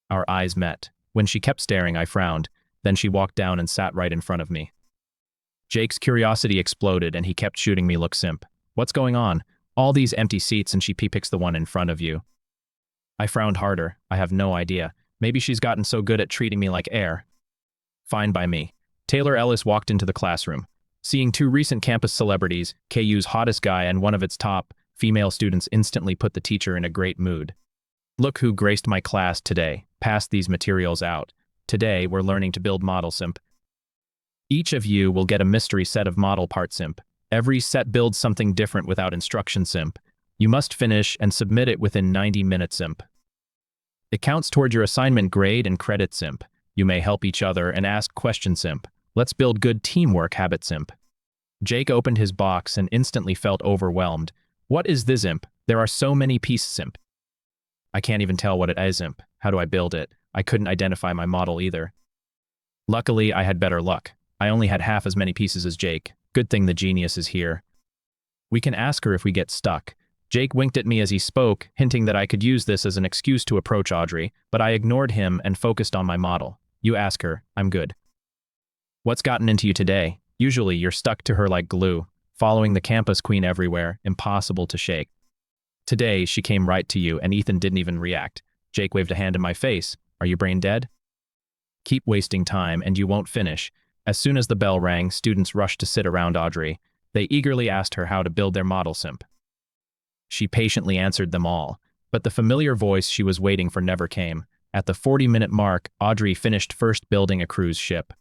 Our eyes met. When she kept staring, I frowned. Then she walked down and sat right in front of me. Jake's curiosity exploded and he kept shooting me looks, imp. What's going on? All these empty seats and she picks the one in front of you. I frowned harder. I have no idea. Maybe she's gotten so good at treating me like air. Fine by me. Taylor Ellis walked into the classroom. Seeing 2 recent campus celebrities, KU's hottest guy and one of its top female students instantly put the teacher in a great mood. Look who graced my class today. Pass these materials out. Today, we're learning to build models, imp. Each of you will get a mystery set of model parts, imp. Every set builds something different without instructions, imp. You must finish and submit it within 90 minutes, imp. It counts toward your assignment grade and credits, imp. You may help each other and ask questions, imp. Let's build good teamwork habits, imp. Jake opened his box and instantly felt overwhelmed. What is this imp? There are so many pieces imp. I can't even tell what it is imp. How do I build it? I couldn't identify my model either. Luckily, I had better luck. I only had half as many pieces as Jake. Good thing the genius is here. We can ask her if we get stuck. Jake winked at me as he spoke, hinting that I could use this as an excuse to approach Audrey, but I ignored him and focused on my model. You ask her, I'm good. What's gotten into you today? Usually, you're stuck to her like glue, following the campus queen everywhere, impossible to shake. Today, she came right to you and Ethan didn't even react. Jake waved a hand in my face. Are you brain dead? Keep wasting time and you won't finish. As soon as the bell rang, students rushed to sit around Audrey. They eagerly asked her how to build their model simp. She patiently answered them all, but the familiar voice she was waiting for never came. At the 40-minute mark, Audrey finished first building a cruise ship.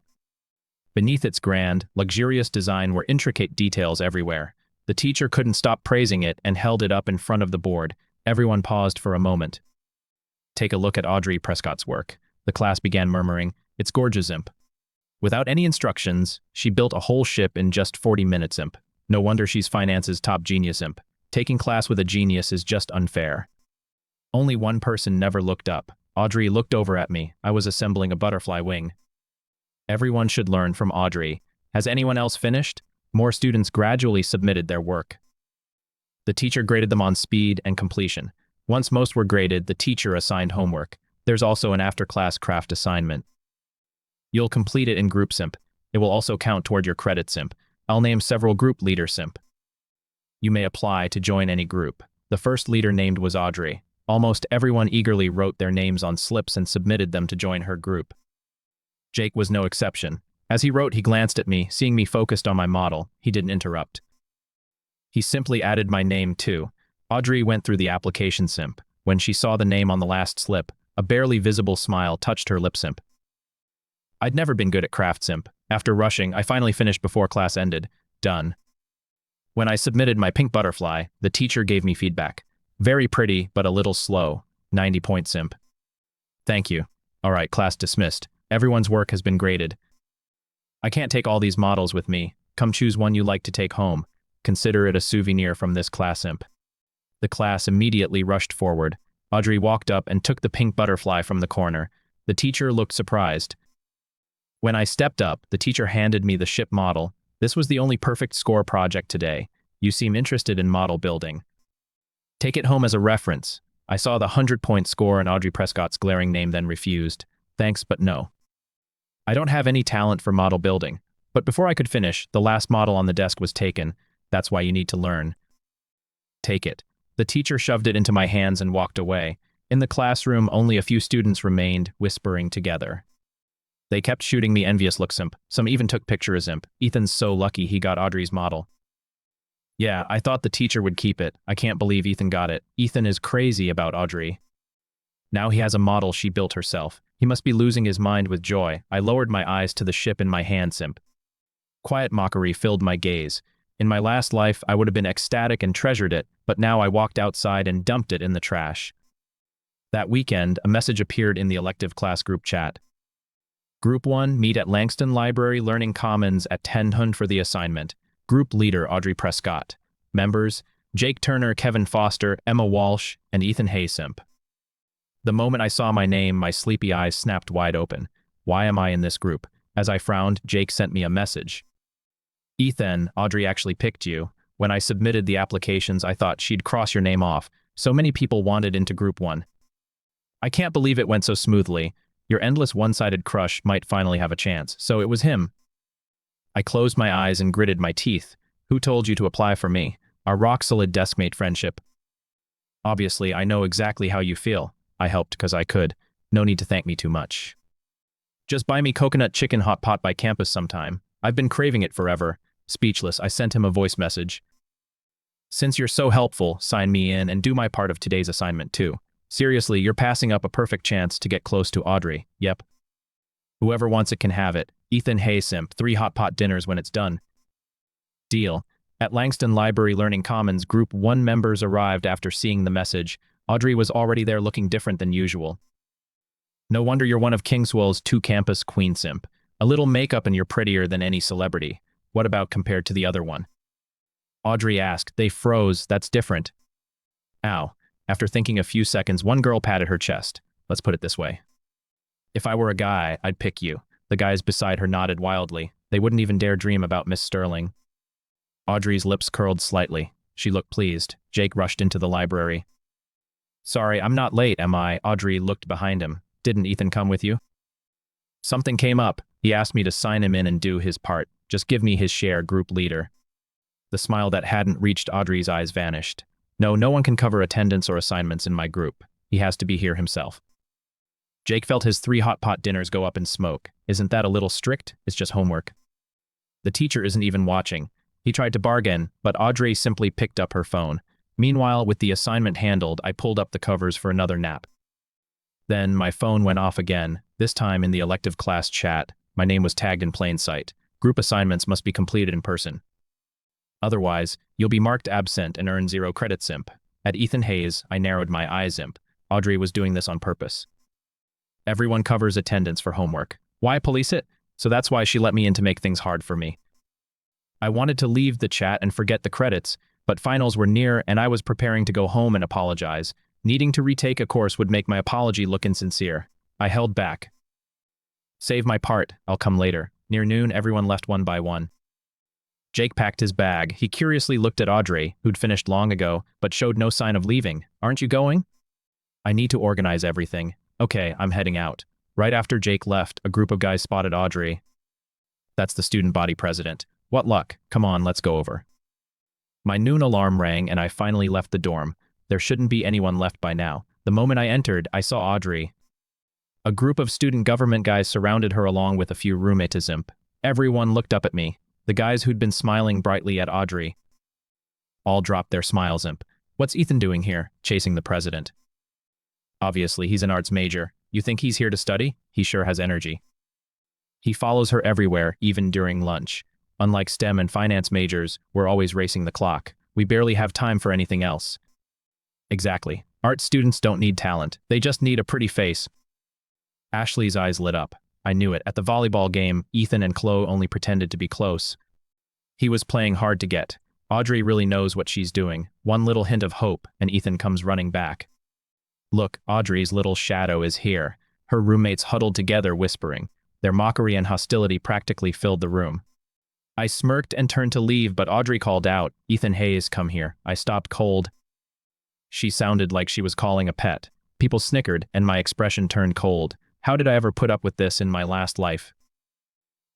Beneath its grand, luxurious design were intricate details everywhere. The teacher couldn't stop praising it and held it up in front of the board. Everyone paused for a moment. Take a look at Audrey Prescott's work. The class began murmuring, it's gorgeous imp. Without any instructions, she built a whole ship in just 40 minutes imp. No wonder she's finance's top genius imp. Taking class with a genius is just unfair. Only one person never looked up. Audrey looked over at me. I was assembling a butterfly wing. Everyone should learn from Audrey. Has anyone else finished? More students gradually submitted their work. The teacher graded them on speed and completion. Once most were graded, the teacher assigned homework. There's also an after-class craft assignment. You'll complete it in group simp. It will also count toward your credit simp. I'll name several group leader simp. You may apply to join any group. The first leader named was Audrey. Almost everyone eagerly wrote their names on slips and submitted them to join her group. Jake was no exception. As he wrote, he glanced at me, seeing me focused on my model. He didn't interrupt. He simply added my name too. Audrey went through the application simp. When she saw the name on the last slip, a barely visible smile touched her lip simp. I'd never been good at craft simp. After rushing, I finally finished before class ended. Done. When I submitted my pink butterfly, the teacher gave me feedback. Very pretty, but a little slow. 90-point simp. Thank you. All right, class dismissed. Everyone's work has been graded. I can't take all these models with me. Come choose one you like to take home. Consider it a souvenir from this class imp. The class immediately rushed forward. Audrey walked up and took the pink butterfly from the corner. The teacher looked surprised. When I stepped up, the teacher handed me the ship model. This was the only perfect score project today. You seem interested in model building. Take it home as a reference. I saw the 100-point score and Audrey Prescott's glaring name, then refused. Thanks, but no. I don't have any talent for model building. But before I could finish, the last model on the desk was taken. That's why you need to learn. Take it. The teacher shoved it into my hands and walked away. In the classroom, only a few students remained, whispering together. They kept shooting me envious looks imp. Some even took pictures imp. Ethan's so lucky he got Audrey's model. Yeah, I thought the teacher would keep it. I can't believe Ethan got it. Ethan is crazy about Audrey. Now he has a model she built herself. He must be losing his mind with joy. I lowered my eyes to the ship in my hand simp. Quiet mockery filled my gaze. In my last life, I would have been ecstatic and treasured it, but now I walked outside and dumped it in the trash. That weekend, a message appeared in the elective class group chat. Group 1, meet at Langston Library Learning Commons at 10:00 for the assignment. Group leader, Audrey Prescott. Members, Jake Turner, Kevin Foster, Emma Walsh, and Ethan Haysimp. The moment I saw my name, my sleepy eyes snapped wide open. Why am I in this group? As I frowned, Jake sent me a message. Ethan, Audrey actually picked you. When I submitted the applications, I thought she'd cross your name off. So many people wanted into Group 1. I can't believe it went so smoothly. Your endless one-sided crush might finally have a chance, so it was him. I closed my eyes and gritted my teeth. Who told you to apply for me? Our rock-solid deskmate friendship. Obviously, I know exactly how you feel. I helped because I could. No need to thank me too much. Just buy me coconut chicken hot pot by campus sometime. I've been craving it forever. Speechless, I sent him a voice message. Since you're so helpful, sign me in and do my part of today's assignment too. Seriously, you're passing up a perfect chance to get close to Audrey. Yep. Whoever wants it can have it. Ethan Haysimp, 3 hot pot dinners when it's done. Deal. At Langston Library Learning Commons, Group 1 members arrived after seeing the message. Audrey was already there looking different than usual. No wonder you're one of Kingswell's 2 campus queen simp. A little makeup and you're prettier than any celebrity. What about compared to the other one? Audrey asked. They froze. That's different. Ow. After thinking a few seconds, one girl patted her chest. Let's put it this way. If I were a guy, I'd pick you. The guys beside her nodded wildly. They wouldn't even dare dream about Miss Sterling. Audrey's lips curled slightly. She looked pleased. Jake rushed into the library. Sorry, I'm not late, am I? Audrey looked behind him. Didn't Ethan come with you? Something came up. He asked me to sign him in and do his part. Just give me his share, group leader. The smile that hadn't reached Audrey's eyes vanished. No one can cover attendance or assignments in my group. He has to be here himself. Jake felt his 3 hot pot dinners go up in smoke. Isn't that a little strict? It's just homework. The teacher isn't even watching. He tried to bargain, but Audrey simply picked up her phone. Meanwhile, with the assignment handled, I pulled up the covers for another nap. Then my phone went off again, this time in the elective class chat. My name was tagged in plain sight. Group assignments must be completed in person. Otherwise, you'll be marked absent and earn 0 credits imp. At Ethan Hayes, I narrowed my eyes imp. Audrey was doing this on purpose. Everyone covers attendance for homework. Why police it? So that's why she let me in to make things hard for me. I wanted to leave the chat and forget the credits, but finals were near and I was preparing to go home and apologize. Needing to retake a course would make my apology look insincere. I held back. Save my part, I'll come later. Near noon, everyone left one by one. Jake packed his bag. He curiously looked at Audrey, who'd finished long ago, but showed no sign of leaving. Aren't you going? I need to organize everything. Okay, I'm heading out. Right after Jake left, a group of guys spotted Audrey. That's the student body president. What luck? Come on, let's go over. My noon alarm rang and I finally left the dorm. There shouldn't be anyone left by now. The moment I entered, I saw Audrey. A group of student government guys surrounded her along with a few roommates imp. Everyone looked up at me. The guys who'd been smiling brightly at Audrey all dropped their smiles imp. What's Ethan doing here, chasing the president? Obviously, he's an arts major. You think he's here to study? He sure has energy. He follows her everywhere, even during lunch. Unlike STEM and finance majors, we're always racing the clock. We barely have time for anything else. Exactly. Art students don't need talent. They just need a pretty face. Ashley's eyes lit up. I knew it. At the volleyball game, Ethan and Chloe only pretended to be close. He was playing hard to get. Audrey really knows what she's doing. One little hint of hope, and Ethan comes running back. Look, Audrey's little shadow is here. Her roommates huddled together, whispering. Their mockery and hostility practically filled the room. I smirked and turned to leave, but Audrey called out, Ethan Hayes, come here. I stopped cold. She sounded like she was calling a pet. People snickered, and my expression turned cold. How did I ever put up with this in my last life?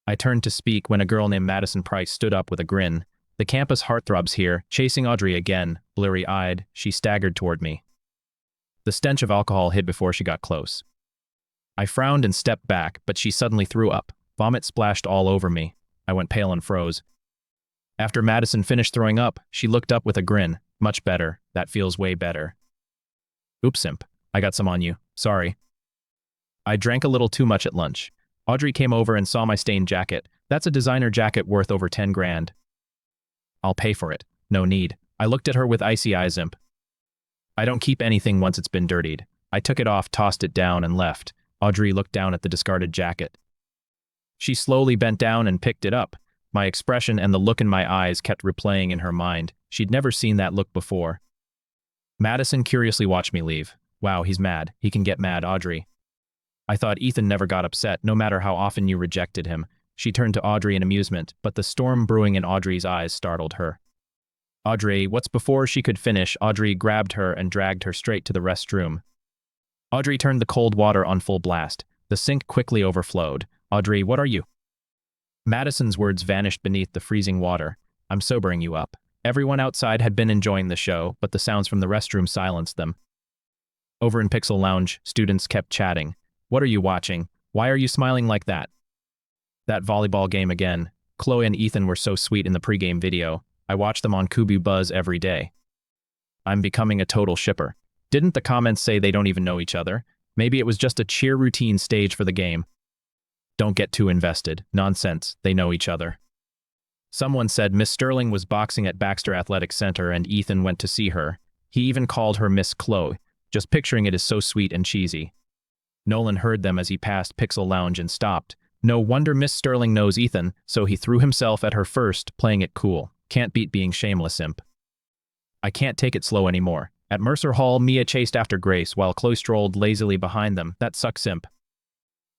I turned to speak when a girl named Madison Price stood up with a grin. The campus heartthrobs here, chasing Audrey again. Blurry-eyed, she staggered toward me. The stench of alcohol hid before she got close. I frowned and stepped back, but she suddenly threw up. Vomit splashed all over me. I went pale and froze. After Madison finished throwing up, she looked up with a grin. Much better. That feels way better. Oops, imp. I got some on you. Sorry. I drank a little too much at lunch. Audrey came over and saw my stained jacket. That's a designer jacket worth over 10 grand. I'll pay for it. No need. I looked at her with icy eyes, imp. I don't keep anything once it's been dirtied. I took it off, tossed it down, and left. Audrey looked down at the discarded jacket. She slowly bent down and picked it up. My expression and the look in my eyes kept replaying in her mind. She'd never seen that look before. Madison curiously watched me leave. Wow, he's mad. He can get mad, Audrey. I thought Ethan never got upset, no matter how often you rejected him. She turned to Audrey in amusement, but the storm brewing in Audrey's eyes startled her. Audrey, what's before she could finish, Audrey grabbed her and dragged her straight to the restroom. Audrey turned the cold water on full blast. The sink quickly overflowed. Audrey, what are you? Madison's words vanished beneath the freezing water. I'm sobering you up. Everyone outside had been enjoying the show, but the sounds from the restroom silenced them. Over in Pixel Lounge, students kept chatting. What are you watching? Why are you smiling like that? That volleyball game again. Chloe and Ethan were so sweet in the pregame video. I watch them on Kubu Buzz every day. I'm becoming a total shipper. Didn't the comments say they don't even know each other? Maybe it was just a cheer routine stage for the game. Don't get too invested. Nonsense. They know each other. Someone said Miss Sterling was boxing at Baxter Athletic Center and Ethan went to see her. He even called her Miss Chloe. Just picturing it is so sweet and cheesy. Nolan heard them as he passed Pixel Lounge and stopped. No wonder Miss Sterling knows Ethan, so he threw himself at her first, playing it cool. Can't beat being shameless, imp. I can't take it slow anymore. At Mercer Hall, Mia chased after Grace while Chloe strolled lazily behind them. That sucks, imp.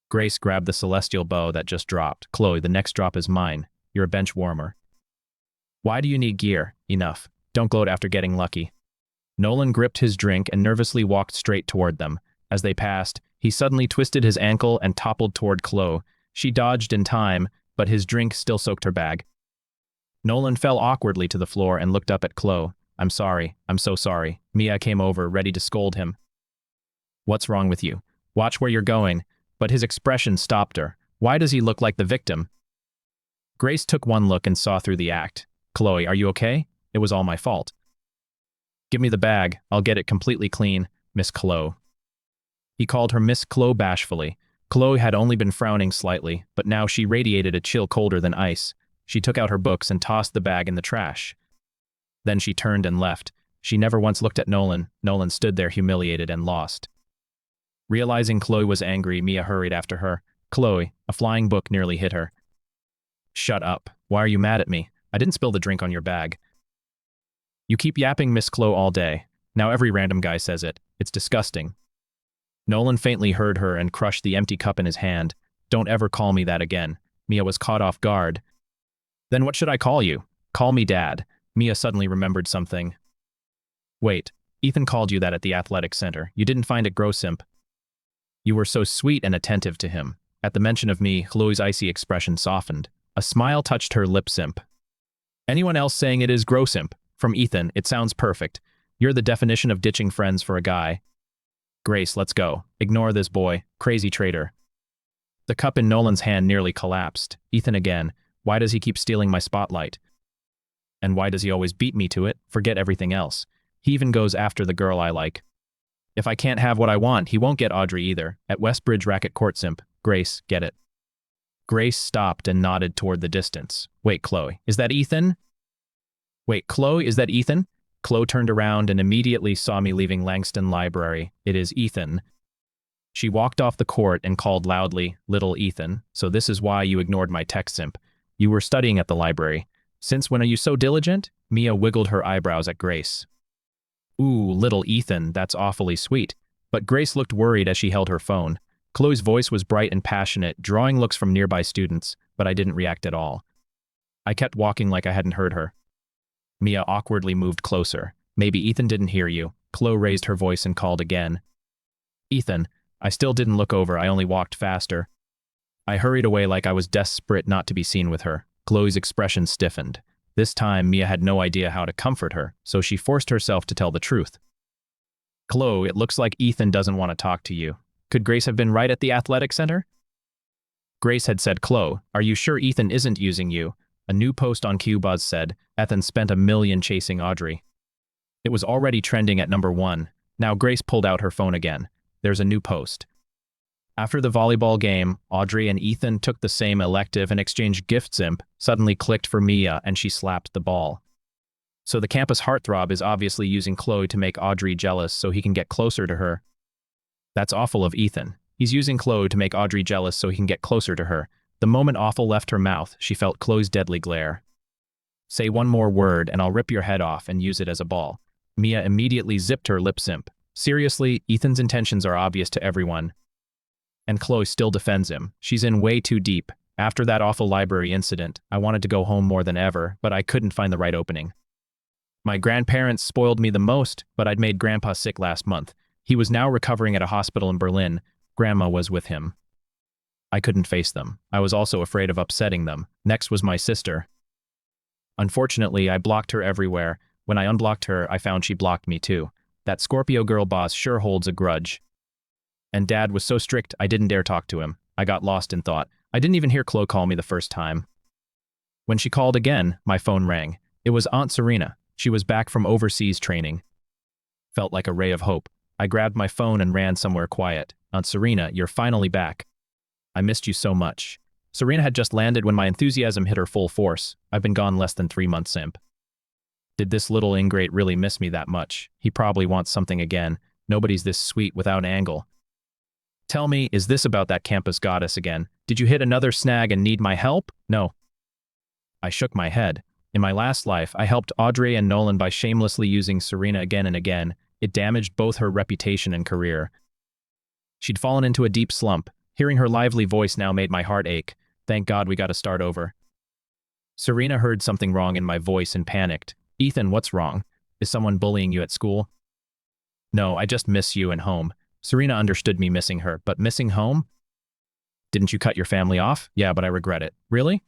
Grace grabbed the celestial bow that just dropped. Chloe, the next drop is mine. You're a bench warmer. Why do you need gear? Enough. Don't gloat after getting lucky. Nolan gripped his drink and nervously walked straight toward them. As they passed, he suddenly twisted his ankle and toppled toward Chloe. She dodged in time, but his drink still soaked her bag. Nolan fell awkwardly to the floor and looked up at Chloe. I'm sorry. I'm so sorry. Mia came over, ready to scold him. What's wrong with you? Watch where you're going. But his expression stopped her. Why does he look like the victim? Grace took one look and saw through the act. Chloe, are you okay? It was all my fault. Give me the bag. I'll get it completely clean, Miss Chloe. He called her Miss Chloe bashfully. Chloe had only been frowning slightly, but now she radiated a chill colder than ice. She took out her books and tossed the bag in the trash. Then she turned and left. She never once looked at Nolan. Nolan stood there humiliated and lost. Realizing Chloe was angry, Mia hurried after her. Chloe, a flying book nearly hit her. Shut up. Why are you mad at me? I didn't spill the drink on your bag. You keep yapping Miss Chloe all day. Now every random guy says it. It's disgusting. Nolan faintly heard her and crushed the empty cup in his hand. Don't ever call me that again. Mia was caught off guard. Then what should I call you? Call me Dad. Mia suddenly remembered something. Wait, Ethan called you that at the athletic center. You didn't find it gross, imp? You were so sweet and attentive to him. At the mention of me, Chloe's icy expression softened. A smile touched her lips, imp. Anyone else saying it is gross, imp? From Ethan, it sounds perfect. You're the definition of ditching friends for a guy. Grace, let's go. Ignore this boy. Crazy traitor. The cup in Nolan's hand nearly collapsed. Ethan again. Why does he keep stealing my spotlight? And why does he always beat me to it? Forget everything else. He even goes after the girl I like. If I can't have what I want, he won't get Audrey either. At Westbridge Racket Court, simp. Grace, get it. Grace stopped and nodded toward the distance. Wait, Chloe, is that Ethan? Wait, Chloe, is that Ethan? Chloe turned around and immediately saw me leaving Langston Library. It is Ethan. She walked off the court and called loudly, Little Ethan, so this is why you ignored my text, simp. You were studying at the library. Since when are you so diligent? Mia wiggled her eyebrows at Grace. Ooh, little Ethan, that's awfully sweet. But Grace looked worried as she held her phone. Chloe's voice was bright and passionate, drawing looks from nearby students, but I didn't react at all. I kept walking like I hadn't heard her. Mia awkwardly moved closer. Maybe Ethan didn't hear you. Chloe raised her voice and called again. Ethan, I still didn't look over, I only walked faster. I hurried away like I was desperate not to be seen with her. Chloe's expression stiffened. This time, Mia had no idea how to comfort her, so she forced herself to tell the truth. Chloe, it looks like Ethan doesn't want to talk to you. Could Grace have been right at the athletic center? Grace had said, Chloe, are you sure Ethan isn't using you? A new post on QBuzz said, Ethan spent $1 million chasing Audrey. It was already trending at #1. Now Grace pulled out her phone again. There's a new post. After the volleyball game, Audrey and Ethan took the same elective and exchanged gifts. Imp suddenly clicked for Mia and she slapped the ball. So the campus heartthrob is obviously using Chloe to make Audrey jealous so he can get closer to her. That's awful of Ethan. He's using Chloe to make Audrey jealous so he can get closer to her. The moment awful left her mouth, she felt Chloe's deadly glare. Say one more word and I'll rip your head off and use it as a ball. Mia immediately zipped her lips. Imp. Seriously, Ethan's intentions are obvious to everyone. And Chloe still defends him. She's in way too deep. After that awful library incident, I wanted to go home more than ever, but I couldn't find the right opening. My grandparents spoiled me the most, but I'd made Grandpa sick last month. He was now recovering at a hospital in Berlin. Grandma was with him. I couldn't face them. I was also afraid of upsetting them. Next was my sister. Unfortunately, I blocked her everywhere. When I unblocked her, I found she blocked me too. That Scorpio girl boss sure holds a grudge. And Dad was so strict, I didn't dare talk to him. I got lost in thought. I didn't even hear Chloe call me the first time. When she called again, my phone rang. It was Aunt Serena. She was back from overseas training. Felt like a ray of hope. I grabbed my phone and ran somewhere quiet. Aunt Serena, you're finally back. I missed you so much. Serena had just landed when my enthusiasm hit her full force. I've been gone less than 3 months, imp. Did this little ingrate really miss me that much? He probably wants something again. Nobody's this sweet without an angle. Tell me, is this about that campus goddess again? Did you hit another snag and need my help? No. I shook my head. In my last life, I helped Audrey and Nolan by shamelessly using Serena again and again. It damaged both her reputation and career. She'd fallen into a deep slump. Hearing her lively voice now made my heart ache. Thank God we got to start over. Serena heard something wrong in my voice and panicked. Ethan, what's wrong? Is someone bullying you at school? No, I just miss you and home. Serena understood me missing her, but missing home? Didn't you cut your family off? Yeah, but I regret it. Really?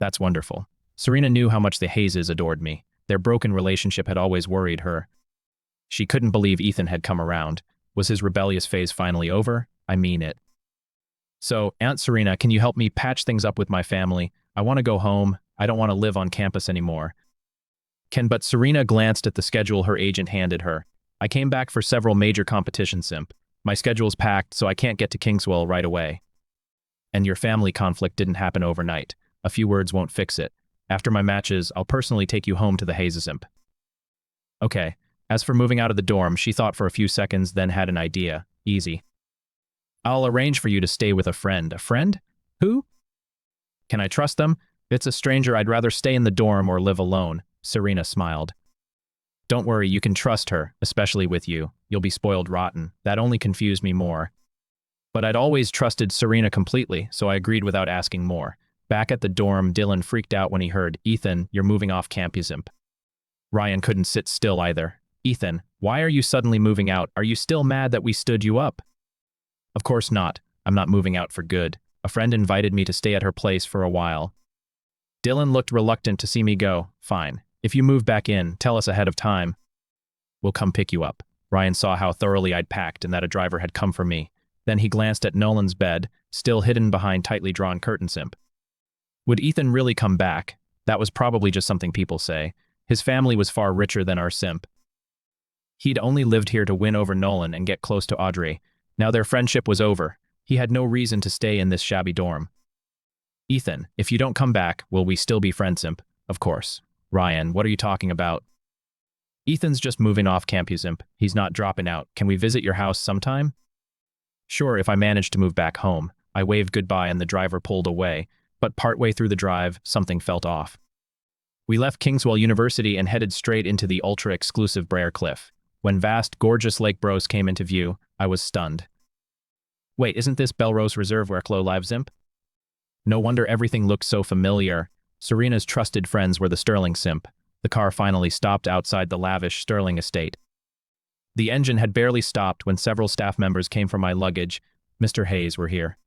That's wonderful. Serena knew how much the Hayeses adored me. Their broken relationship had always worried her. She couldn't believe Ethan had come around. Was his rebellious phase finally over? I mean it. So, Aunt Serena, can you help me patch things up with my family? I want to go home. I don't want to live on campus anymore. But Serena glanced at the schedule her agent handed her. I came back for several major competitions, Simp. My schedule's packed, so I can't get to Kingswell right away. And your family conflict didn't happen overnight. A few words won't fix it. After my matches, I'll personally take you home to the Hayes Simp. Okay. As for moving out of the dorm, she thought for a few seconds, then had an idea. Easy. I'll arrange for you to stay with a friend. A friend? Who? Can I trust them? If it's a stranger, I'd rather stay in the dorm or live alone. Serena smiled. Don't worry, you can trust her, especially with you. You'll be spoiled rotten. That only confused me more. But I'd always trusted Serena completely, so I agreed without asking more. Back at the dorm, Dylan freaked out when he heard, Ethan, you're moving off campus, Imp. Ryan couldn't sit still either. Ethan, why are you suddenly moving out? Are you still mad that we stood you up? Of course not. I'm not moving out for good. A friend invited me to stay at her place for a while. Dylan looked reluctant to see me go. Fine. If you move back in, tell us ahead of time. We'll come pick you up. Ryan saw how thoroughly I'd packed and that a driver had come for me. Then he glanced at Nolan's bed, still hidden behind tightly drawn curtains. Imp. Would Ethan really come back? That was probably just something people say. His family was far richer than our simp. He'd only lived here to win over Nolan and get close to Audrey. Now their friendship was over. He had no reason to stay in this shabby dorm. Ethan, if you don't come back, will we still be friends, Imp? Of course. Ryan, what are you talking about? Ethan's just moving off campus, Imp. He's not dropping out. Can we visit your house sometime? Sure, if I manage to move back home. I waved goodbye and the driver pulled away, but partway through the drive, something felt off. We left Kingswell University and headed straight into the ultra-exclusive Brer Cliff. When vast, gorgeous Lake Bros came into view, I was stunned. Wait, isn't this Belrose Reserve where Chloe lives, Imp? No wonder everything looked so familiar. Serena's trusted friends were the Sterling Simp. The car finally stopped outside the lavish Sterling estate. The engine had barely stopped when several staff members came for my luggage. Mr. Hayes were here.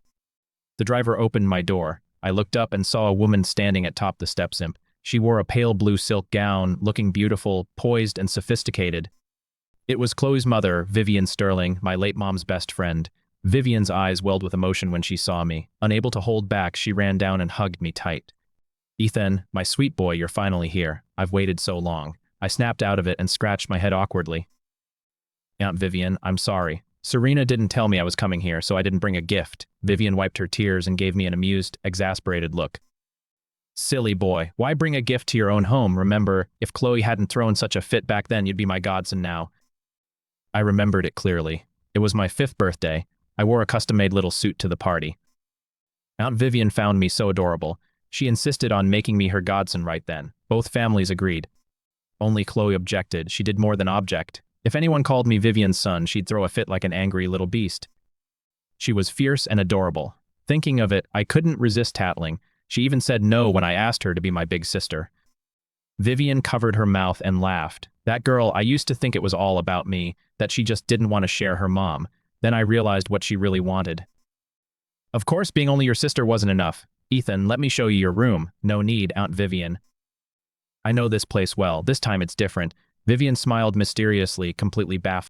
The driver opened my door. I looked up and saw a woman standing atop the steps, Imp. She wore a pale blue silk gown, looking beautiful, poised, and sophisticated. It was Chloe's mother, Vivian Sterling, my late mom's best friend. Vivian's eyes welled with emotion when she saw me. Unable to hold back, she ran down and hugged me tight. Ethan, my sweet boy, you're finally here. I've waited so long. I snapped out of it and scratched my head awkwardly. Aunt Vivian, I'm sorry. Serena didn't tell me I was coming here, so I didn't bring a gift. Vivian wiped her tears and gave me an amused, exasperated look. Silly boy, why bring a gift to your own home? Remember, if Chloe hadn't thrown such a fit back then, you'd be my godson now. I remembered it clearly. It was my 5th birthday. I wore a custom-made little suit to the party. Aunt Vivian found me so adorable. She insisted on making me her godson right then. Both families agreed. Only Chloe objected. She did more than object. If anyone called me Vivian's son, she'd throw a fit like an angry little beast. She was fierce and adorable. Thinking of it, I couldn't resist tattling. She even said no when I asked her to be my big sister. Vivian covered her mouth and laughed. That girl, I used to think it was all about me, that she just didn't want to share her mom. Then I realized what she really wanted. Of course, being only your sister wasn't enough. Ethan, let me show you your room. No need, Aunt Vivian. I know this place well. This time it's different. Vivian smiled mysteriously, completely baffled.